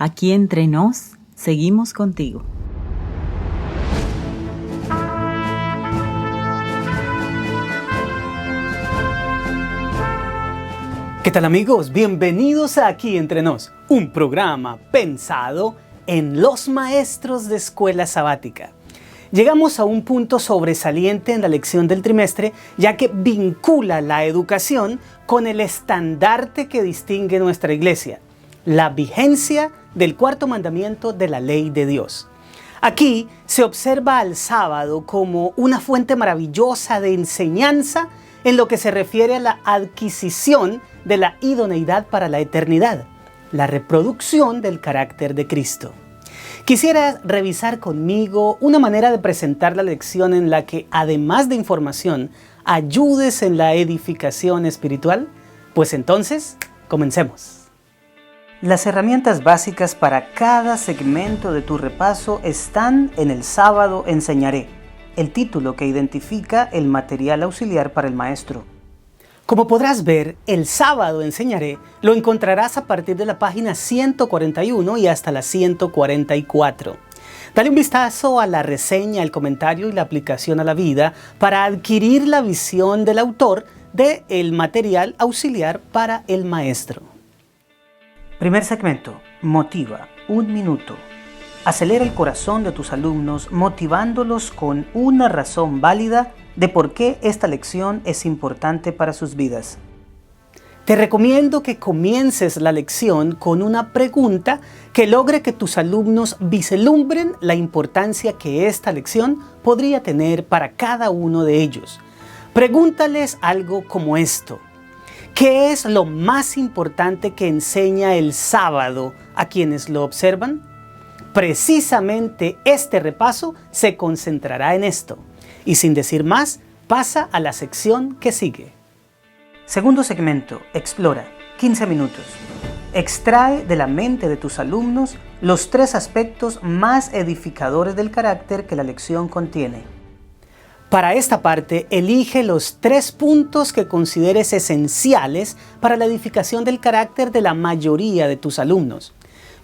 Aquí entre nos, seguimos contigo. ¿Qué tal, amigos? Bienvenidos a Aquí Entre Nos, un programa pensado en los maestros de escuela sabática. Llegamos a un punto sobresaliente en la lección del trimestre, ya que vincula la educación con el estandarte que distingue nuestra iglesia, la vigencia del cuarto mandamiento de la ley de Dios. Aquí se observa al sábado como una fuente maravillosa de enseñanza en lo que se refiere a la adquisición de la idoneidad para la eternidad, la reproducción del carácter de Cristo. Quisiera revisar conmigo una manera de presentar la lección en la que, además de información, ayudes en la edificación espiritual. Pues entonces, comencemos. Las herramientas básicas para cada segmento de tu repaso están en El sábado enseñaré, el título que identifica el material auxiliar para el maestro. Como podrás ver, El sábado enseñaré lo encontrarás a partir de la página 141 y hasta la 144. Dale un vistazo a la reseña, el comentario y la aplicación a la vida para adquirir la visión del autor del material auxiliar para el maestro. Primer segmento, motiva, 1 minuto. Acelera el corazón de tus alumnos motivándolos con una razón válida de por qué esta lección es importante para sus vidas. Te recomiendo que comiences la lección con una pregunta que logre que tus alumnos vislumbren la importancia que esta lección podría tener para cada uno de ellos. Pregúntales algo como esto: ¿qué es lo más importante que enseña el sábado a quienes lo observan? Precisamente este repaso se concentrará en esto. Y sin decir más, pasa a la sección que sigue. Segundo segmento, explora, 15 minutos. Extrae de la mente de tus alumnos los 3 aspectos más edificadores del carácter que la lección contiene. Para esta parte, elige los 3 puntos que consideres esenciales para la edificación del carácter de la mayoría de tus alumnos.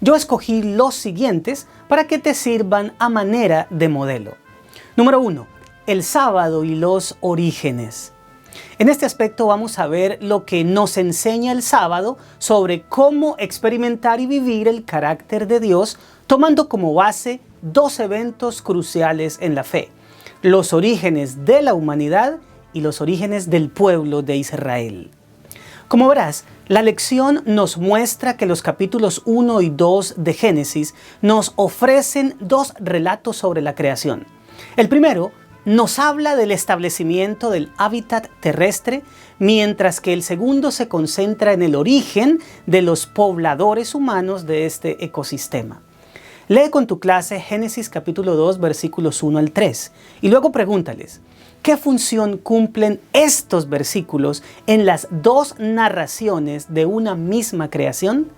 Yo escogí los siguientes para que te sirvan a manera de modelo. Número 1. El sábado y los orígenes. En este aspecto vamos a ver lo que nos enseña el sábado sobre cómo experimentar y vivir el carácter de Dios, tomando como base 2 eventos cruciales en la fe: los orígenes de la humanidad y los orígenes del pueblo de Israel. Como verás, la lección nos muestra que los capítulos 1 y 2 de Génesis nos ofrecen 2 relatos sobre la creación. El primero nos habla del establecimiento del hábitat terrestre, mientras que el segundo se concentra en el origen de los pobladores humanos de este ecosistema. Lee con tu clase Génesis capítulo 2, versículos 1 al 3, y luego pregúntales: ¿qué función cumplen estos versículos en las 2 narraciones de una misma creación?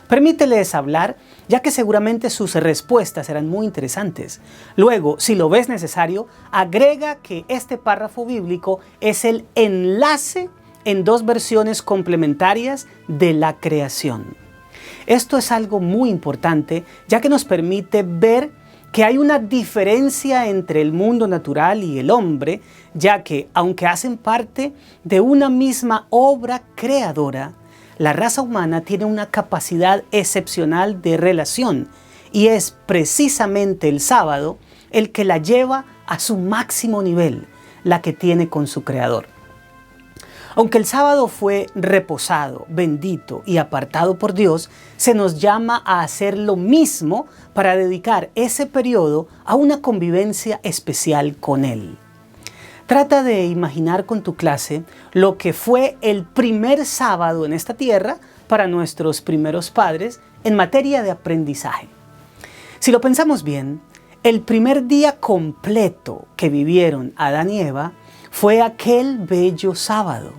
Permíteles hablar, ya que seguramente sus respuestas serán muy interesantes. Luego, si lo ves necesario, agrega que este párrafo bíblico es el enlace en 2 versiones complementarias de la creación. Esto es algo muy importante, ya que nos permite ver que hay una diferencia entre el mundo natural y el hombre, ya que, aunque hacen parte de una misma obra creadora, la raza humana tiene una capacidad excepcional de relación, y es precisamente el sábado el que la lleva a su máximo nivel, la que tiene con su Creador. Aunque el sábado fue reposado, bendito y apartado por Dios, se nos llama a hacer lo mismo para dedicar ese periodo a una convivencia especial con Él. Trata de imaginar con tu clase lo que fue el primer sábado en esta tierra para nuestros primeros padres en materia de aprendizaje. Si lo pensamos bien, el primer día completo que vivieron Adán y Eva fue aquel bello sábado.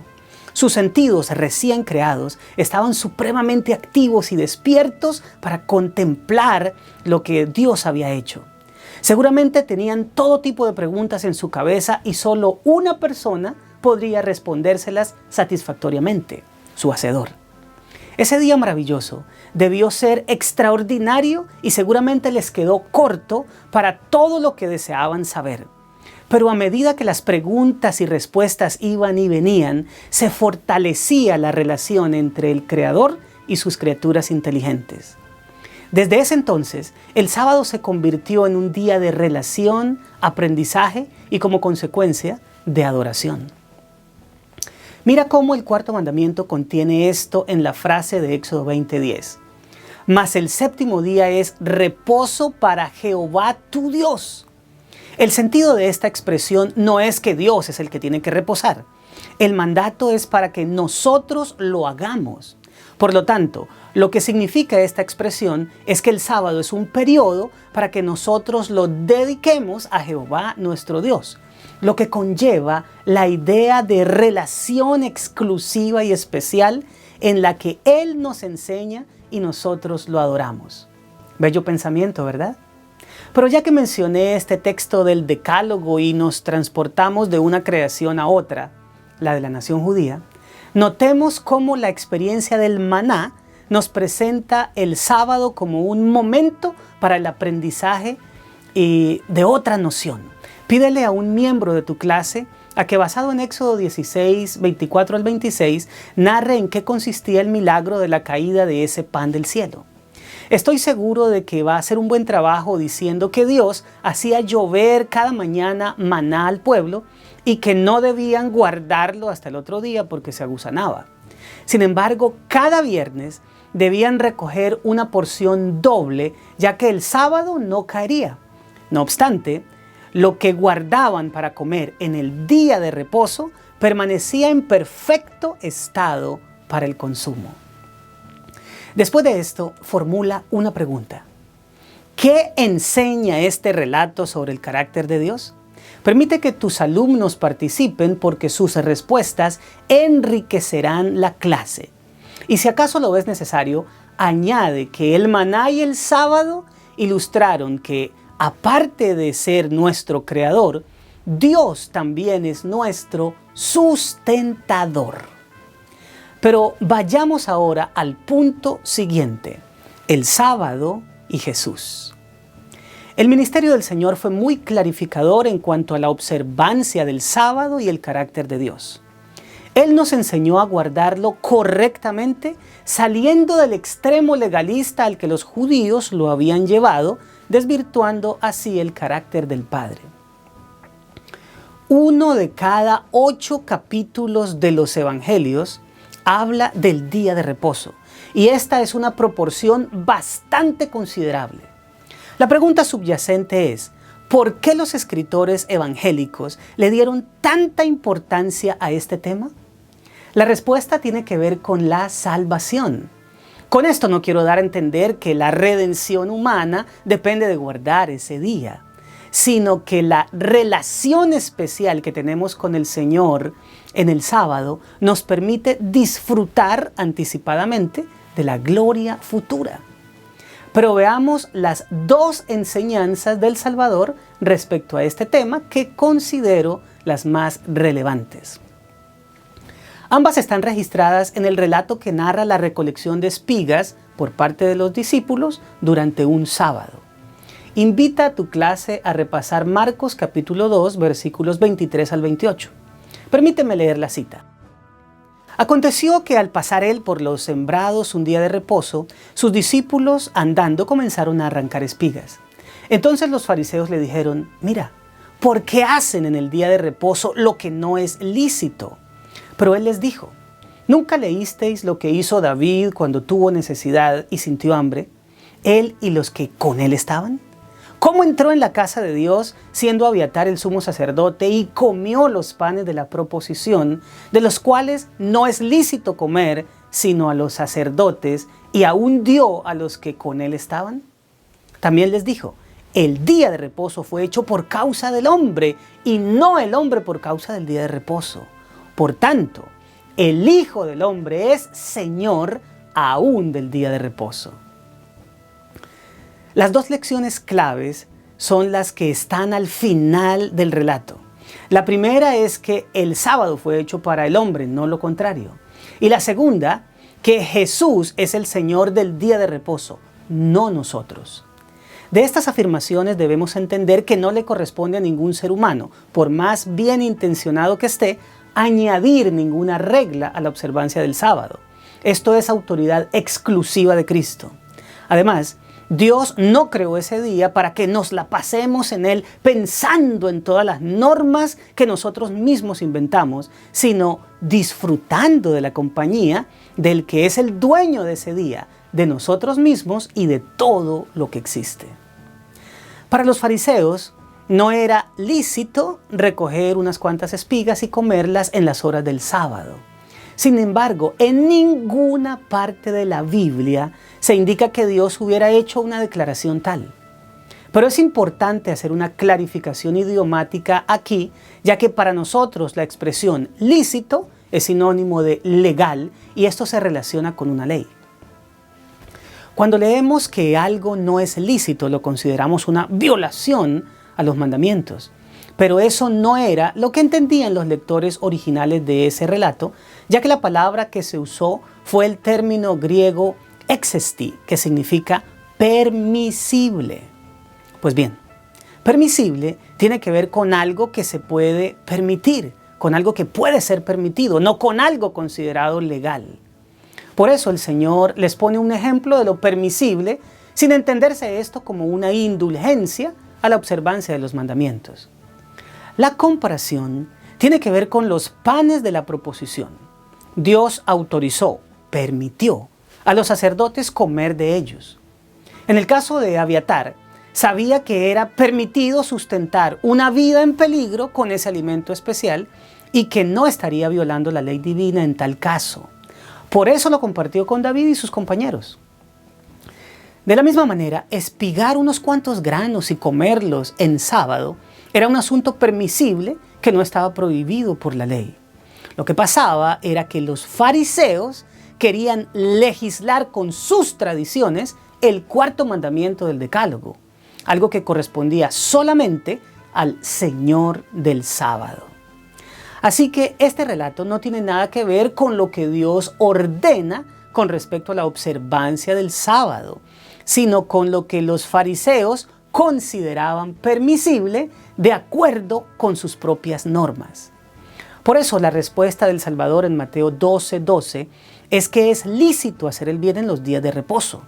Sus sentidos recién creados estaban supremamente activos y despiertos para contemplar lo que Dios había hecho. Seguramente tenían todo tipo de preguntas en su cabeza y solo una persona podría respondérselas satisfactoriamente: su Hacedor. Ese día maravilloso debió ser extraordinario y seguramente les quedó corto para todo lo que deseaban saber. Pero a medida que las preguntas y respuestas iban y venían, se fortalecía la relación entre el Creador y sus criaturas inteligentes. Desde ese entonces, el sábado se convirtió en un día de relación, aprendizaje y como consecuencia, de adoración. Mira cómo el cuarto mandamiento contiene esto en la frase de Éxodo 20:10. Mas el séptimo día es reposo para Jehová tu Dios. El sentido de esta expresión no es que Dios es el que tiene que reposar. El mandato es para que nosotros lo hagamos. Por lo tanto, lo que significa esta expresión es que el sábado es un periodo para que nosotros lo dediquemos a Jehová nuestro Dios, lo que conlleva la idea de relación exclusiva y especial en la que Él nos enseña y nosotros lo adoramos. Bello pensamiento, ¿verdad? Pero ya que mencioné este texto del Decálogo y nos transportamos de una creación a otra, la de la nación judía, notemos cómo la experiencia del maná nos presenta el sábado como un momento para el aprendizaje de otra noción. Pídele a un miembro de tu clase a que, basado en Éxodo 16, 24 al 26, narre en qué consistía el milagro de la caída de ese pan del cielo. Estoy seguro de que va a hacer un buen trabajo diciendo que Dios hacía llover cada mañana maná al pueblo y que no debían guardarlo hasta el otro día porque se agusanaba. Sin embargo, cada viernes debían recoger una porción doble, ya que el sábado no caería. No obstante, lo que guardaban para comer en el día de reposo permanecía en perfecto estado para el consumo. Después de esto, formula una pregunta. ¿Qué enseña este relato sobre el carácter de Dios? Permite que tus alumnos participen porque sus respuestas enriquecerán la clase. Y si acaso lo ves necesario, añade que el maná y el sábado ilustraron que, aparte de ser nuestro creador, Dios también es nuestro sustentador. Pero vayamos ahora al punto siguiente, el sábado y Jesús. El ministerio del Señor fue muy clarificador en cuanto a la observancia del sábado y el carácter de Dios. Él nos enseñó a guardarlo correctamente, saliendo del extremo legalista al que los judíos lo habían llevado, desvirtuando así el carácter del Padre. 1 de cada 8 capítulos de los Evangelios habla del día de reposo, y esta es una proporción bastante considerable. La pregunta subyacente es, ¿por qué los escritores evangélicos le dieron tanta importancia a este tema? La respuesta tiene que ver con la salvación. Con esto no quiero dar a entender que la redención humana depende de guardar ese día, sino que la relación especial que tenemos con el Señor en el sábado nos permite disfrutar anticipadamente de la gloria futura. Pero veamos las dos enseñanzas del Salvador respecto a este tema que considero las más relevantes. Ambas están registradas en el relato que narra la recolección de espigas por parte de los discípulos durante un sábado. Invita a tu clase a repasar Marcos capítulo 2, versículos 23 al 28. Permíteme leer la cita. Aconteció que al pasar él por los sembrados un día de reposo, sus discípulos andando comenzaron a arrancar espigas. Entonces los fariseos le dijeron, mira, ¿por qué hacen en el día de reposo lo que no es lícito? Pero él les dijo, ¿nunca leísteis lo que hizo David cuando tuvo necesidad y sintió hambre? Él y los que con él estaban. ¿Cómo entró en la casa de Dios siendo Abiatar el sumo sacerdote y comió los panes de la proposición, de los cuales no es lícito comer sino a los sacerdotes, y aún dio a los que con él estaban? También les dijo, el día de reposo fue hecho por causa del hombre y no el hombre por causa del día de reposo. Por tanto, el Hijo del Hombre es Señor aún del día de reposo. Las dos lecciones claves son las que están al final del relato. La primera es que el sábado fue hecho para el hombre, no lo contrario. Y la segunda, que Jesús es el Señor del día de reposo, no nosotros. De estas afirmaciones debemos entender que no le corresponde a ningún ser humano, por más bien intencionado que esté, añadir ninguna regla a la observancia del sábado. Esto es autoridad exclusiva de Cristo. Además, Dios no creó ese día para que nos la pasemos en él pensando en todas las normas que nosotros mismos inventamos, sino disfrutando de la compañía del que es el dueño de ese día, de nosotros mismos y de todo lo que existe. Para los fariseos no era lícito recoger unas cuantas espigas y comerlas en las horas del sábado. Sin embargo, en ninguna parte de la Biblia se indica que Dios hubiera hecho una declaración tal. Pero es importante hacer una clarificación idiomática aquí, ya que para nosotros la expresión lícito es sinónimo de legal y esto se relaciona con una ley. Cuando leemos que algo no es lícito, lo consideramos una violación a los mandamientos. Pero eso no era lo que entendían los lectores originales de ese relato, ya que la palabra que se usó fue el término griego exesti, que significa permisible. Pues bien, permisible tiene que ver con algo que se puede permitir, con algo que puede ser permitido, no con algo considerado legal. Por eso el Señor les pone un ejemplo de lo permisible, sin entenderse esto como una indulgencia a la observancia de los mandamientos. La comparación tiene que ver con los panes de la proposición. Dios autorizó, permitió a los sacerdotes comer de ellos. En el caso de Abiatar, sabía que era permitido sustentar una vida en peligro con ese alimento especial y que no estaría violando la ley divina en tal caso. Por eso lo compartió con David y sus compañeros. De la misma manera, espigar unos cuantos granos y comerlos en sábado era un asunto permisible que no estaba prohibido por la ley. Lo que pasaba era que los fariseos querían legislar con sus tradiciones el cuarto mandamiento del Decálogo, algo que correspondía solamente al Señor del sábado. Así que este relato no tiene nada que ver con lo que Dios ordena con respecto a la observancia del sábado, sino con lo que los fariseos consideraban permisible de acuerdo con sus propias normas. Por eso la respuesta del Salvador en Mateo 12:12 es que es lícito hacer el bien en los días de reposo.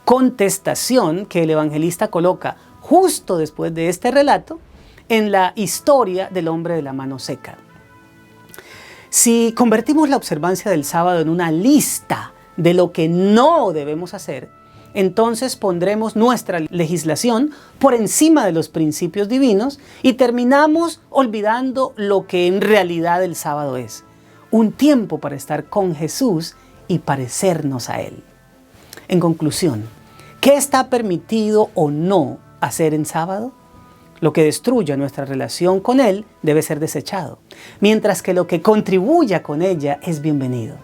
Contestación que el evangelista coloca justo después de este relato en la historia del hombre de la mano seca. Si convertimos la observancia del sábado en una lista de lo que no debemos hacer, entonces pondremos nuestra legislación por encima de los principios divinos y terminamos olvidando lo que en realidad el sábado es: un tiempo para estar con Jesús y parecernos a Él. En conclusión, ¿qué está permitido o no hacer en sábado? Lo que destruya nuestra relación con Él debe ser desechado, mientras que lo que contribuya con ella es bienvenido.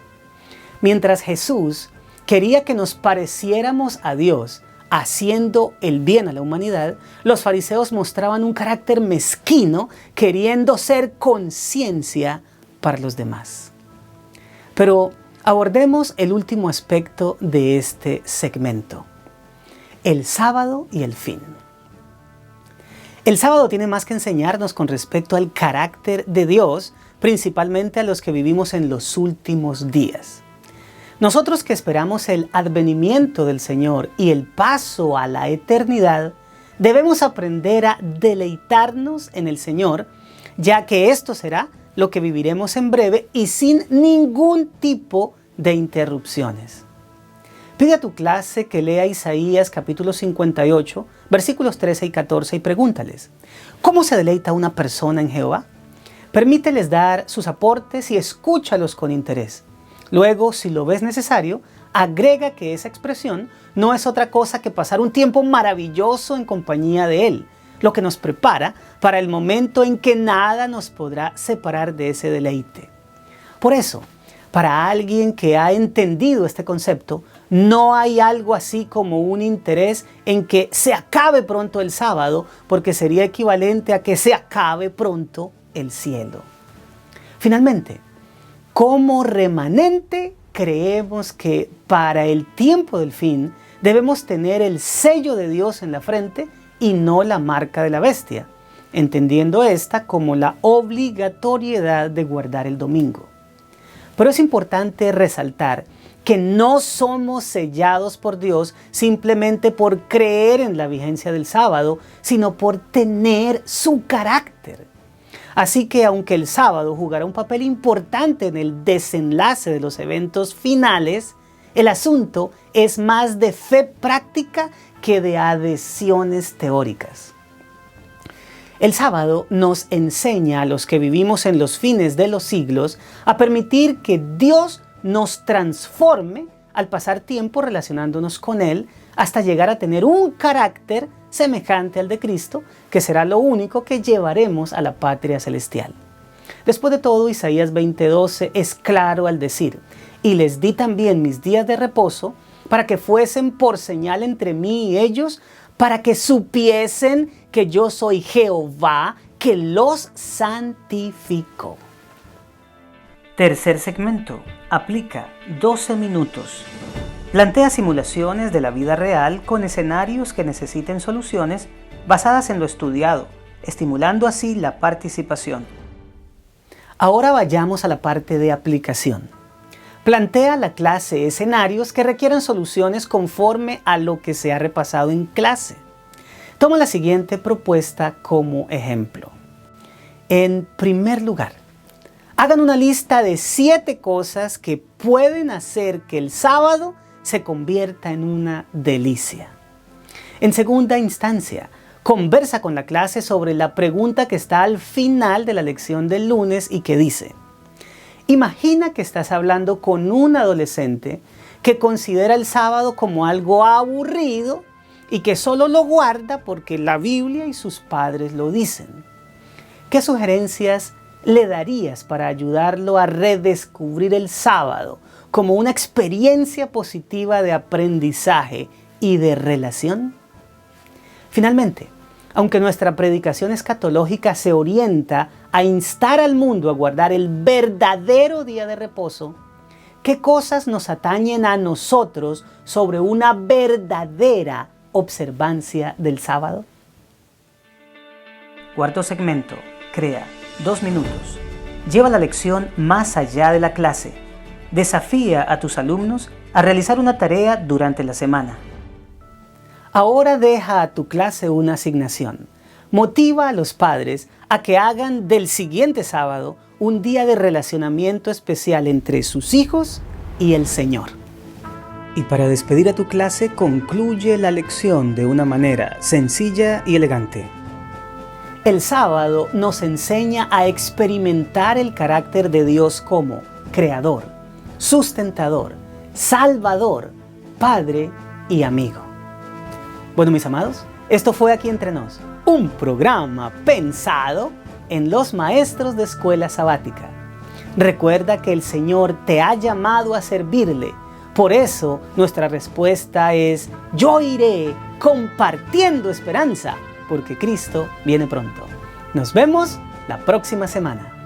Mientras Jesús quería que nos pareciéramos a Dios haciendo el bien a la humanidad, los fariseos mostraban un carácter mezquino queriendo ser conciencia para los demás. Pero abordemos el último aspecto de este segmento: el sábado y el fin. El sábado tiene más que enseñarnos con respecto al carácter de Dios, principalmente a los que vivimos en los últimos días. Nosotros que esperamos el advenimiento del Señor y el paso a la eternidad, debemos aprender a deleitarnos en el Señor, ya que esto será lo que viviremos en breve y sin ningún tipo de interrupciones. Pide a tu clase que lea Isaías capítulo 58, versículos 13 y 14 y pregúntales: ¿cómo se deleita una persona en Jehová? Permíteles dar sus aportes y escúchalos con interés. Luego, si lo ves necesario, agrega que esa expresión no es otra cosa que pasar un tiempo maravilloso en compañía de Él, lo que nos prepara para el momento en que nada nos podrá separar de ese deleite. Por eso, para alguien que ha entendido este concepto, no hay algo así como un interés en que se acabe pronto el sábado, porque sería equivalente a que se acabe pronto el cielo. Finalmente, como remanente, creemos que para el tiempo del fin debemos tener el sello de Dios en la frente y no la marca de la bestia, entendiendo esta como la obligatoriedad de guardar el domingo. Pero es importante resaltar que no somos sellados por Dios simplemente por creer en la vigencia del sábado, sino por tener su carácter. Así que aunque el sábado jugará un papel importante en el desenlace de los eventos finales, el asunto es más de fe práctica que de adhesiones teóricas. El sábado nos enseña a los que vivimos en los fines de los siglos a permitir que Dios nos transforme al pasar tiempo relacionándonos con Él hasta llegar a tener un carácter semejante al de Cristo, que será lo único que llevaremos a la patria celestial. Después de todo, Isaías 20:12 es claro al decir: y les di también mis días de reposo para que fuesen por señal entre mí y ellos, para que supiesen que yo soy Jehová, que los santifico. Tercer segmento. Aplica 12 minutos. Plantea simulaciones de la vida real con escenarios que necesiten soluciones basadas en lo estudiado, estimulando así la participación. Ahora vayamos a la parte de aplicación. Plantea la clase escenarios que requieran soluciones conforme a lo que se ha repasado en clase. Toma la siguiente propuesta como ejemplo. En primer lugar, hagan una lista de 7 cosas que pueden hacer que el sábado se convierta en una delicia. En segunda instancia, conversa con la clase sobre la pregunta que está al final de la lección del lunes y que dice: imagina que estás hablando con un adolescente que considera el sábado como algo aburrido y que solo lo guarda porque la Biblia y sus padres lo dicen. ¿Qué sugerencias le darías para ayudarlo a redescubrir el sábado como una experiencia positiva de aprendizaje y de relación? Finalmente, aunque nuestra predicación escatológica se orienta a instar al mundo a guardar el verdadero día de reposo, ¿qué cosas nos atañen a nosotros sobre una verdadera observancia del sábado? Cuarto segmento. Crea 2 minutos. Lleva la lección más allá de la clase. Desafía a tus alumnos a realizar una tarea durante la semana. Ahora deja a tu clase una asignación. Motiva a los padres a que hagan del siguiente sábado un día de relacionamiento especial entre sus hijos y el Señor. Y para despedir a tu clase, concluye la lección de una manera sencilla y elegante. El sábado nos enseña a experimentar el carácter de Dios como Creador, Sustentador, Salvador, Padre y Amigo. Bueno, mis amados, esto fue Aquí Entre Nos, un programa pensado en los maestros de escuela sabática. Recuerda que el Señor te ha llamado a servirle. Por eso nuestra respuesta es: yo iré compartiendo esperanza, porque Cristo viene pronto. Nos vemos la próxima semana.